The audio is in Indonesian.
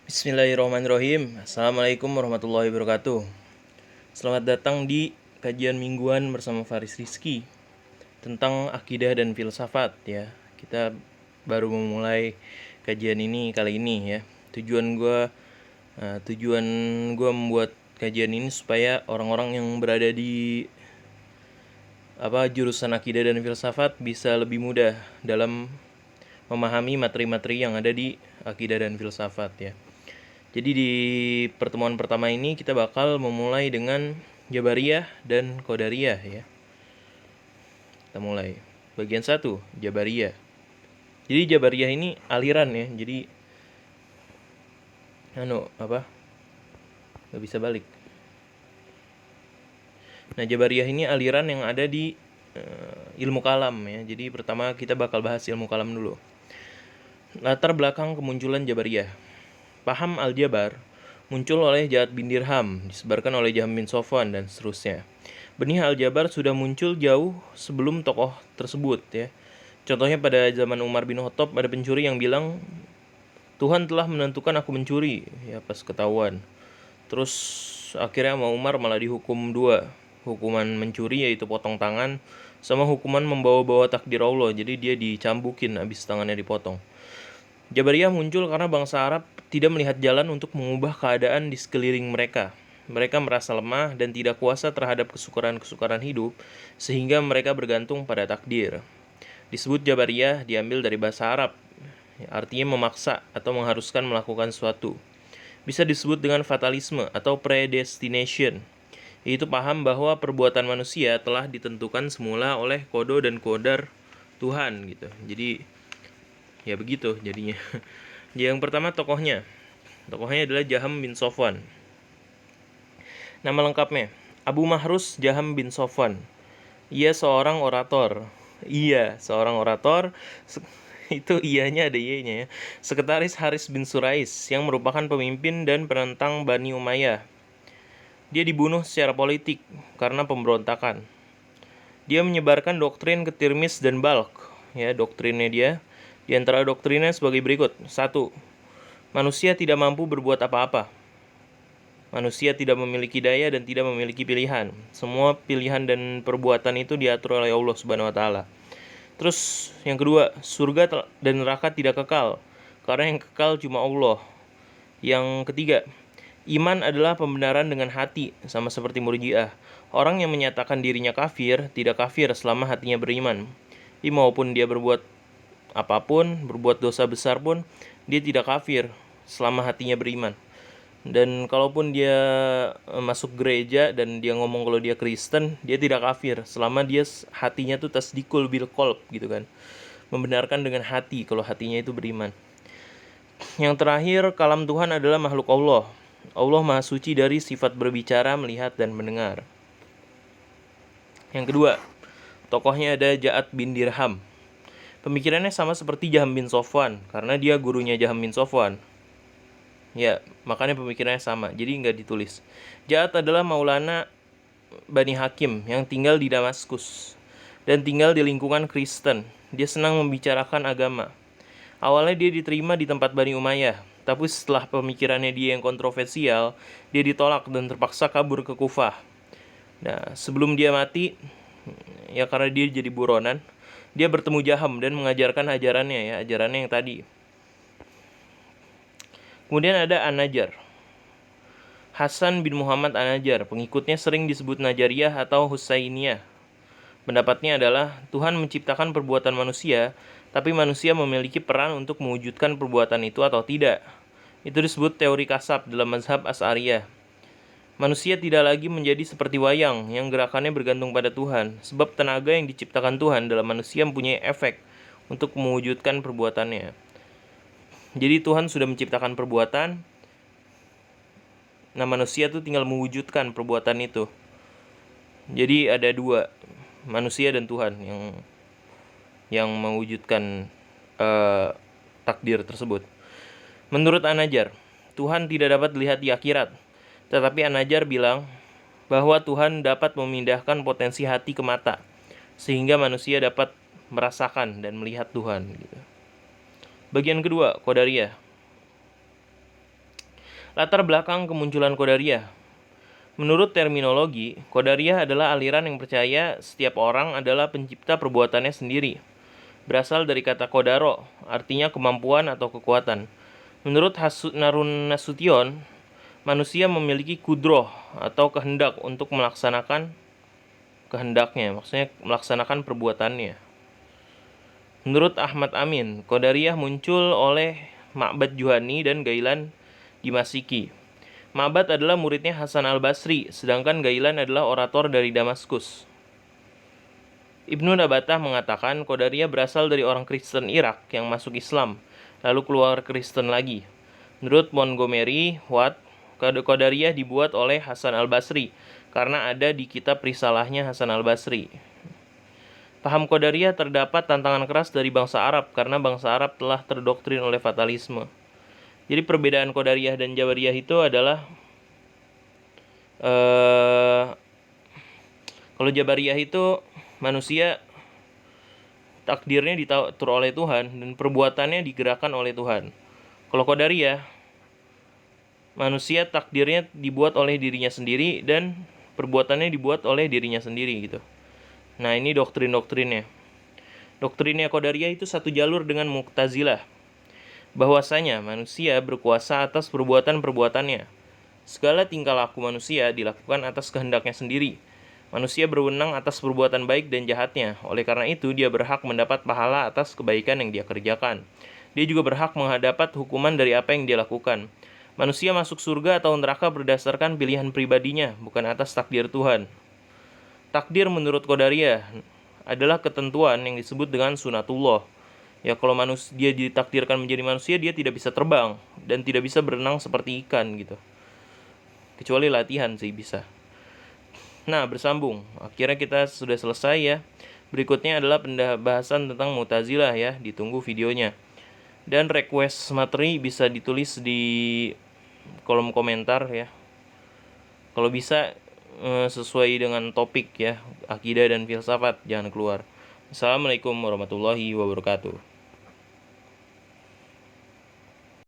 Bismillahirrahmanirrahim. Assalamualaikum warahmatullahi wabarakatuh. Selamat datang di kajian mingguan bersama Faris Rizky tentang akidah dan filsafat ya. Kita baru memulai kajian ini kali ini ya. Tujuan gue membuat kajian ini supaya orang-orang yang berada di jurusan akidah dan filsafat bisa lebih mudah dalam memahami materi-materi yang ada di akidah dan filsafat ya. Jadi di pertemuan pertama ini kita bakal memulai dengan Jabariyah dan Qadariyah ya. Kita mulai. Bagian 1, Jabariyah. Jadi Jabariyah ini aliran ya. Jadi Gak bisa balik. Nah, Jabariyah ini aliran yang ada di ilmu kalam ya. Jadi pertama kita bakal bahas ilmu kalam dulu. Latar belakang kemunculan Jabariyah. Paham Al-Jabar muncul oleh Ja'ad bin Dirham, disebarkan oleh Jahm bin Safwan, dan seterusnya. Benih Al-Jabar sudah muncul jauh sebelum tokoh tersebut ya. Contohnya pada zaman Umar bin Khattab ada pencuri yang bilang, Tuhan telah menentukan aku mencuri, ya pas ketahuan. Terus akhirnya sama Umar malah dihukum 2, hukuman mencuri yaitu potong tangan, sama hukuman membawa-bawa takdir Allah, jadi dia dicambukin habis tangannya dipotong. Jabariyah muncul karena bangsa Arab tidak melihat jalan untuk mengubah keadaan di sekeliling mereka. Mereka merasa lemah dan tidak kuasa terhadap kesukaran-kesukaran hidup, sehingga mereka bergantung pada takdir. Disebut Jabariyah diambil dari bahasa Arab, artinya memaksa atau mengharuskan melakukan sesuatu. Bisa disebut dengan fatalisme atau predestination, yaitu paham bahwa perbuatan manusia telah ditentukan semula oleh kodo dan kodar Tuhan gitu. Jadi ya begitu jadinya. Yang pertama tokohnya adalah Jahm bin Safwan. Nama lengkapnya Abu Mahrus Jahm bin Safwan. Ia seorang orator. Itu ianya ada y-nya ya. Sekretaris Haris bin Surais yang merupakan pemimpin dan penentang Bani Umayyah. Dia dibunuh secara politik karena pemberontakan. Dia menyebarkan doktrin ke Tirmiz dan Balkh. Ya, doktrinnya dia. Di antara doktrinnya sebagai berikut. 1. Manusia tidak mampu berbuat apa-apa. Manusia tidak memiliki daya dan tidak memiliki pilihan. Semua pilihan dan perbuatan itu diatur oleh Allah Subhanahu wa taala. Terus yang kedua, surga dan neraka tidak kekal, karena yang kekal cuma Allah. Yang ketiga, iman adalah pembenaran dengan hati, sama seperti Murji'ah. Orang yang menyatakan dirinya kafir, tidak kafir selama hatinya beriman. Jadi maupun dia berbuat apapun, berbuat dosa besar pun, dia tidak kafir selama hatinya beriman. Dan kalaupun dia masuk gereja dan dia ngomong kalau dia Kristen, dia tidak kafir selama dia hatinya tuh tasdikul bil qalb gitu kan. Membenarkan dengan hati kalau hatinya itu beriman. Yang terakhir, kalam Tuhan adalah makhluk Allah. Allah Maha Suci dari sifat berbicara, melihat, dan mendengar. Yang kedua, tokohnya ada Ja'ad bin Dirham. Pemikirannya sama seperti Jahm bin Safwan, karena dia gurunya Jahm bin Safwan. Ya, makanya pemikirannya sama, jadi nggak ditulis. Ja'ad adalah Maulana Bani Hakim yang tinggal di Damaskus dan tinggal di lingkungan Kristen. Dia senang membicarakan agama. Awalnya dia diterima di tempat Bani Umayyah, tapi setelah pemikirannya dia yang kontroversial, dia ditolak dan terpaksa kabur ke Kufah. Nah, sebelum dia mati, ya karena dia jadi buronan, dia bertemu Jahm dan mengajarkan ajarannya yang tadi. Kemudian ada An-Najjar. Hasan bin Muhammad An-Najjar, pengikutnya sering disebut Najariyah atau Husainiyah. Pendapatnya adalah Tuhan menciptakan perbuatan manusia, tapi manusia memiliki peran untuk mewujudkan perbuatan itu atau tidak. Itu disebut teori kasab dalam mazhab Asy'ariyah. Manusia tidak lagi menjadi seperti wayang yang gerakannya bergantung pada Tuhan, sebab tenaga yang diciptakan Tuhan dalam manusia mempunyai efek untuk mewujudkan perbuatannya. Jadi Tuhan sudah menciptakan perbuatan, nah manusia tuh tinggal mewujudkan perbuatan itu. Jadi ada 2, manusia dan Tuhan yang mewujudkan takdir tersebut. Menurut An-Najjar, Tuhan tidak dapat dilihat di akhirat. Tetapi An-Najjar bilang bahwa Tuhan dapat memindahkan potensi hati ke mata, sehingga manusia dapat merasakan dan melihat Tuhan. Bagian kedua, Qadariyah. Latar belakang kemunculan Qadariyah. Menurut terminologi, Qadariyah adalah aliran yang percaya setiap orang adalah pencipta perbuatannya sendiri. Berasal dari kata Qadaro, artinya kemampuan atau kekuatan. Menurut Harun Nasution, manusia memiliki kudroh atau kehendak untuk melaksanakan kehendaknya, maksudnya melaksanakan perbuatannya. Menurut Ahmad Amin, Qadariyah muncul oleh Ma'bad Juhani dan Gailan di Masiki. Ma'bad adalah muridnya Hasan al-Basri, sedangkan Gailan adalah orator dari Damaskus. Ibnu Nabatah mengatakan Qadariyah berasal dari orang Kristen Irak yang masuk Islam, lalu keluar Kristen lagi. Menurut Montgomery Watt, Qadariyah dibuat oleh Hasan al-Basri karena ada di kitab risalahnya Hasan al-Basri. Paham Qadariyah terdapat tantangan keras dari bangsa Arab karena bangsa Arab telah terdoktrin oleh fatalisme. Jadi perbedaan Qadariyah dan Jabariyah itu adalah kalau Jabariyah itu manusia takdirnya diatur oleh Tuhan dan perbuatannya digerakkan oleh Tuhan. Kalau Qadariyah, manusia takdirnya dibuat oleh dirinya sendiri dan perbuatannya dibuat oleh dirinya sendiri gitu. Nah, ini doktrin-doktrinnya. Doktrinnya Qadariyah itu satu jalur dengan Mu'tazilah, bahwasanya manusia berkuasa atas perbuatan-perbuatannya. Segala tingkah laku manusia dilakukan atas kehendaknya sendiri. Manusia berwenang atas perbuatan baik dan jahatnya. Oleh karena itu, dia berhak mendapat pahala atas kebaikan yang dia kerjakan. Dia juga berhak mendapat hukuman dari apa yang dia lakukan. Manusia masuk surga atau neraka berdasarkan pilihan pribadinya, bukan atas takdir Tuhan. Takdir menurut Qadariyah adalah ketentuan yang disebut dengan sunatullah. Ya, kalau dia ditakdirkan menjadi manusia, dia tidak bisa terbang dan tidak bisa berenang seperti ikan gitu. Kecuali latihan sih bisa. Nah, bersambung. Akhirnya kita sudah selesai ya. Berikutnya adalah pembahasan tentang Mu'tazilah ya. Ditunggu videonya. Dan request materi bisa ditulis di kolom komentar ya. Kalau bisa sesuai dengan topik ya, akidah dan filsafat, jangan keluar. Assalamualaikum warahmatullahi wabarakatuh.